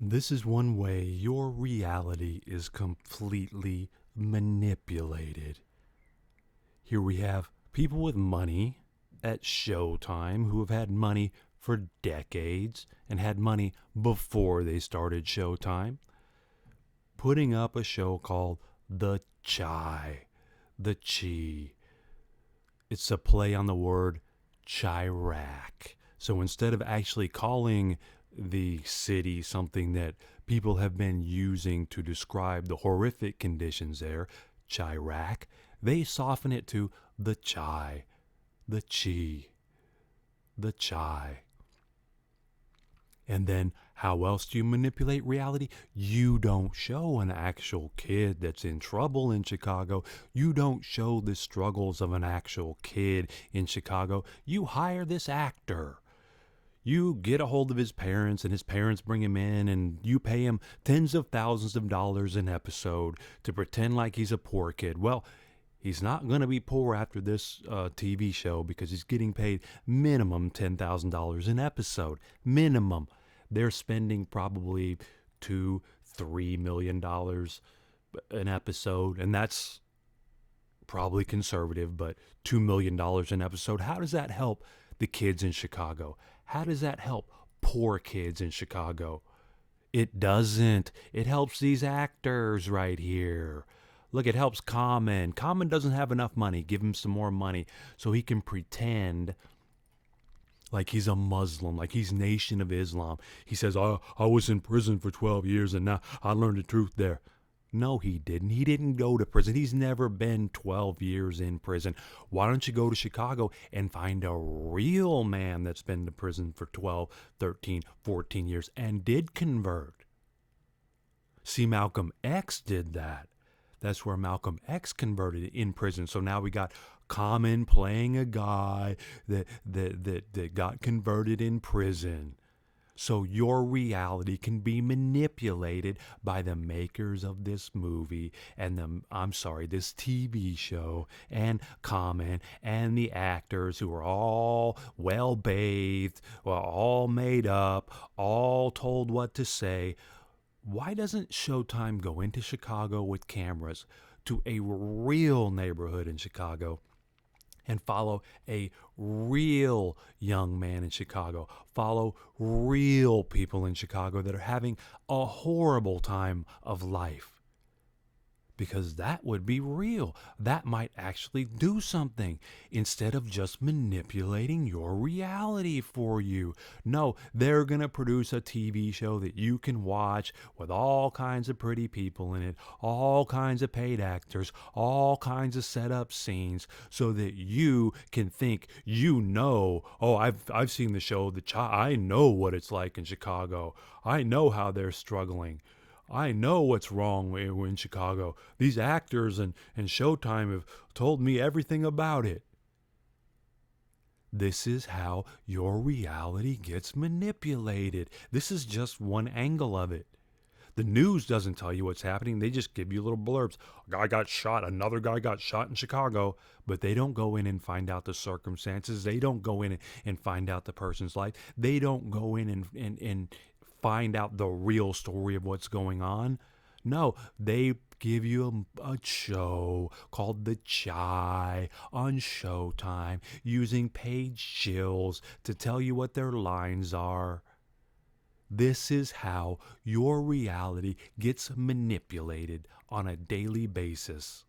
This is one way your reality is completely manipulated. Here we have people with money at Showtime who have had money for decades and had money before they started Showtime, putting up a show called The Chai. The Chi. It's a play on the word Chirac. So instead of actually calling the city something that people have been using to describe the horrific conditions there, Chirac, they soften it to the Chai, the Chi, the Chai. And then how else do you manipulate reality? You don't show an actual kid that's in trouble in Chicago. You don't show the struggles of an actual kid in Chicago. You hire this actor. You get a hold of his parents, and his parents bring him in, and you pay him tens of thousands of dollars an episode to pretend like he's a poor kid. Well, he's not going to be poor after this TV show because he's getting paid minimum $10,000 an episode. Minimum. They're spending probably $2-3 million an episode, and that's probably conservative, but $2 million an episode. How does that help the kids in Chicago? How does that help poor kids in Chicago? It doesn't. It helps these actors right here. Look, it helps Common. Common doesn't have enough money. Give him some more money so he can pretend like he's a Muslim, like he's Nation of Islam. He says, I was in prison for 12 years and now I learned the truth there. No, he didn't. He didn't go to prison. He's never been 12 years in prison. Why don't you go to Chicago and find a real man that's been to prison for 12, 13, 14 years and did convert? See, Malcolm X did that. That's where Malcolm X converted in prison. So now we got Common playing a guy that got converted in prison. So your reality can be manipulated by the makers of this movie and this TV show and Common and the actors who are all well bathed, all made up, all told what to say. Why doesn't Showtime go into Chicago with cameras to a real neighborhood in Chicago and follow a real young man in Chicago, follow real people in Chicago that are having a horrible time of life? Because that would be real. That might actually do something instead of just manipulating your reality for you. No, they're going to produce a TV show that you can watch with all kinds of pretty people in it, all kinds of paid actors, all kinds of set up scenes so that you can think oh, I've seen the show I know what it's like in Chicago. I know how they're struggling. I know what's wrong in Chicago. These actors and Showtime have told me everything about it. This is how your reality gets manipulated. This is just one angle of it. The news doesn't tell you what's happening. They just give you little blurbs. A guy got shot. Another guy got shot in Chicago. But they don't go in and find out the circumstances. They don't go in and find out the person's life. They don't go in and find out the real story of what's going on. No, they give you a show called The Chai on Showtime using paid shills to tell you what their lines are. This is how your reality gets manipulated on a daily basis.